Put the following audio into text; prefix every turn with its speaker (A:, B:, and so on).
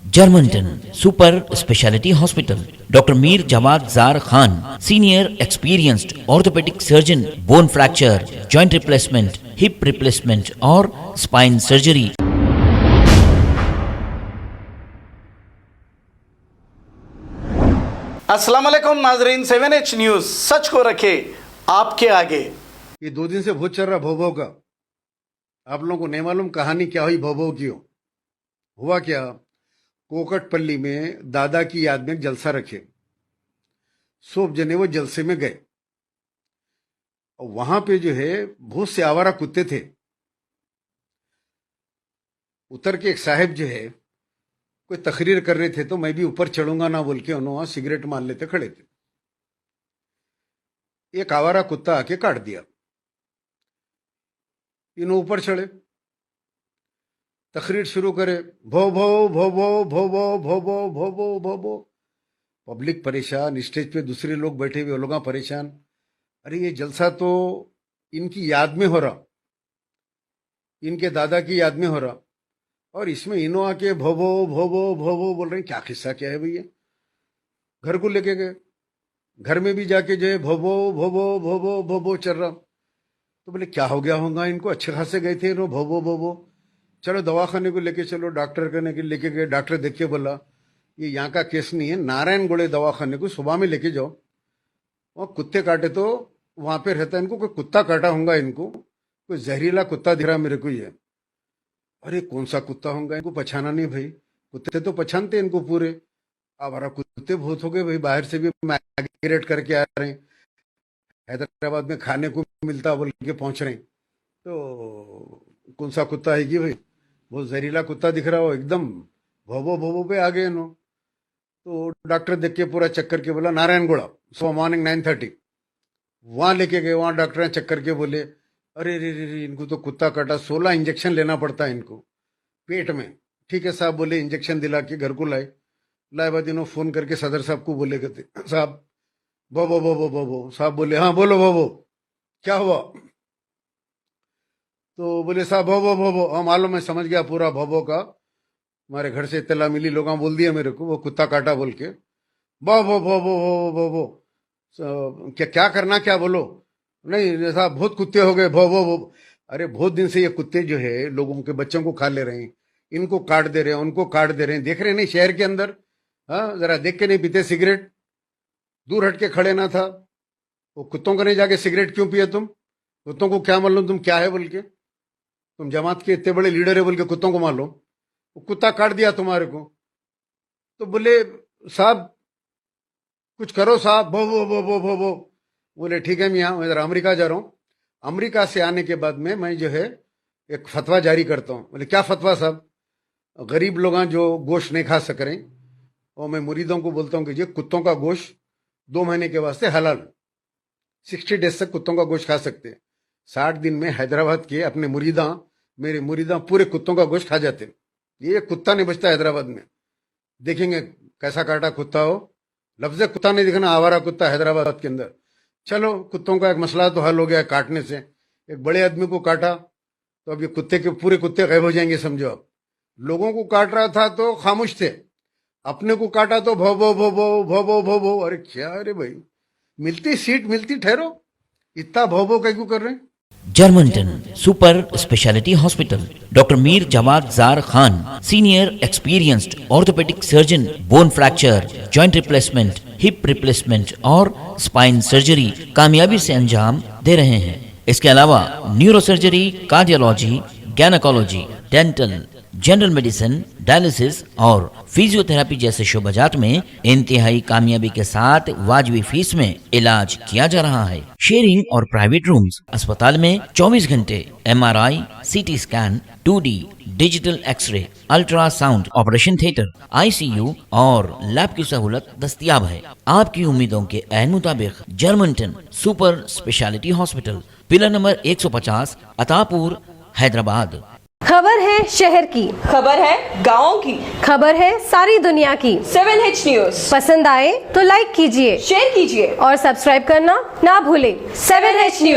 A: Germanton super speciality hospital, doctor Mir Jawad Jar Khan, senior experienced orthopaedic surgeon, bone fracture, joint replacement, hip replacement और spine surgery.
B: अस्सलाम वालेकुम नाजरीन, 7H news सच को रखे आपके आगे।
C: ये 2 दिन से भूत चल रहा भोभो का। आप लोगों को नहीं मालूम कहानी क्या हुई भोभो की। हुआ क्या, कोकटपल्ली में दादा की याद में एक जलसा रखे, सब जने वो जलसे में गए और वहां पे जो है बहुत से आवारा कुत्ते थे। उतर के एक साहब जो है कोई तकरीर कर रहे थे, तो मैं भी ऊपर चढ़ूंगा ना बोल के उन्होंने सिगरेट मान लेते खड़े थे। एक आवारा कुत्ता आके काट दिया। इन्हों ऊपर चढ़े, तकरीर शुरू करे, भो भो भो भो भो भो भो भो भो भो भो भो। पब्लिक परेशान, स्टेज पे दूसरे लोग बैठे हुए, लोग परेशान। अरे ये जलसा तो इनकी याद में हो रहा, इनके दादा की याद में हो रहा, और इसमें इन्हों आके भो भो भो भो भो भो बोल रहे हैं। क्या किस्सा क्या है भैया। घर को लेके गए, घर में भी जाके जो है भो भो भो भो भो भो भो भो चल रहा। तो बोले क्या हो गया होगा इनको, अच्छे खासे गए थे इन्हों भो भो भो भो। चलो दवाखाने को लेके चलो, डॉक्टर करने के लेके गए। डॉक्टर देख के बोला ये यहाँ का केस नहीं है, नारायण गोड़े दवाखाने को सुबह में लेके जाओ, वहाँ कुत्ते काटे तो वहां पे रहता है, इनको कोई कुत्ता काटा होगा, इनको कोई जहरीला कुत्ता दिख रहा मेरे को ये। अरे कौन सा कुत्ता होगा, इनको पहचाना नहीं भाई। कुत्ते तो पहचानते इनको पूरे, आवारा कुत्ते बहुत हो गए भाई, बाहर से भी माइग्रेट करके आ रहे हैं, हैदराबाद में खाने को मिलता बोल के पहुंच रहे हैं। तो कौन सा कुत्ता है कि भाई, बहुत जहरीला कुत्ता दिख रहा हो, एकदम भोबो भोबो पे आ गए नो। तो डॉक्टर देख के पूरा चक्कर के बोला नारायणगढ़, सुबह मॉर्निंग 9:30 वहां लेके गए। वहां डॉक्टर ने चक्कर के बोले अरे रे रे इनको तो कुत्ता काटा, 16 इंजेक्शन लेना पड़ता है इनको पेट में। ठीक है साहब बोले, इंजेक्शन दिला के घर को लाए बाद इन्होंने फोन करके सदर साहब को बोले कहते साहब भोबो भोबो भोबो। साहब बोले हाँ बोलो भोबो क्या हुआ। तो बोले साहब भोबो भोबो, हाँ मालूम मैं समझ गया पूरा भोबो का, हमारे घर से इत्तला मिली, लोग बोल दिया मेरे को वो कुत्ता काटा बोल के। भोबो भोबो भोबो भोबो क्या करना क्या बोलो। नहीं साहब बहुत कुत्ते हो गए भोबो भोबो। अरे बहुत दिन से ये कुत्ते जो है लोगों के बच्चों को खा ले रहे हैं, इनको काट दे रहे हैं, उनको काट दे रहे हैं, देख रहे नहीं शहर के अंदर। हाँ जरा देख के नहीं पीते सिगरेट, दूर हट के खड़े ना था। वो कुत्तों को नहीं जाके सिगरेट क्यों पिए तुम, कुत्तों को क्या मालूम तुम क्या है बोल के, तुम जमात के इतने बड़े लीडर है बोल के कुत्तों को मालूम। वो कुत्ता काट दिया तुम्हारे को। तो बोले साहब कुछ करो साहब, भो भो भो भो भो भो। बोले ठीक है मियाँ, मैं इधर अमेरिका जा रहा हूँ, अमेरिका से आने के बाद में मैं जो है एक फतवा जारी करता हूँ। बोले क्या फतवा साहब। गरीब लोग जो गोश्त नहीं खा सक रहे, और मैं मुरीदों को बोलता हूँ कि ये कुत्तों का गोश्त 2 महीने के वास्ते हलाल, 60 डेज तक कुत्तों का गोश्त खा सकते हैं। 60 दिन में हैदराबाद के अपने मेरे मुरीदा पूरे कुत्तों का गोश्त खा जाते। ये कुत्ता नहीं बचता हैदराबाद में। देखेंगे कैसा काटा कुत्ता हो, लफ्ज कुत्ता नहीं दिखना, आवारा कुत्ता हैदराबाद के अंदर। चलो कुत्तों का एक मसला तो हल हो गया काटने से। एक बड़े आदमी को काटा तो अब ये कुत्ते के पूरे कुत्ते गायब हो जाएंगे समझो। अब लोगों को काट रहा था तो खामोश थे, अपने को काटा तो भो भो भो भो भो भो भो भो। अरे क्या, अरे भाई मिलती सीट मिलती ठहरो, इतना भो भो क्यों कर रहे हैं।
A: Germanton super speciality hospital, doctor Mir Jawad Jar Khan, senior experienced orthopaedic surgeon, bone fracture, joint replacement, hip replacement और स्पाइन सर्जरी कामयाबी से अंजाम दे रहे हैं। इसके अलावा neuro surgery, cardiology, gynaecology, dental, general medicine, dialysis और फिजियोथेरेपी जैसे शोबाजात में इंतहाई कामयाबी के साथ वाजिबी फीस में इलाज किया जा रहा है। शेयरिंग और प्राइवेट रूम्स, अस्पताल में 24 घंटे MRI, CT scan, 2D digital x ray, ultrasound, operation theatre, ICU और लैब की सहूलत दस्तयाब है। आपकी उम्मीदों के ऐन मुताबिक Germanton super speciality hospital, pillar number 150, Attapur, Hyderabad.
D: खबर है शहर की,
E: खबर है गाँव की,
D: खबर है सारी दुनिया की।
E: 7H न्यूज
D: पसंद आए तो लाइक कीजिए,
E: शेयर कीजिए
D: और सब्सक्राइब करना ना भूलें।
E: 7H news.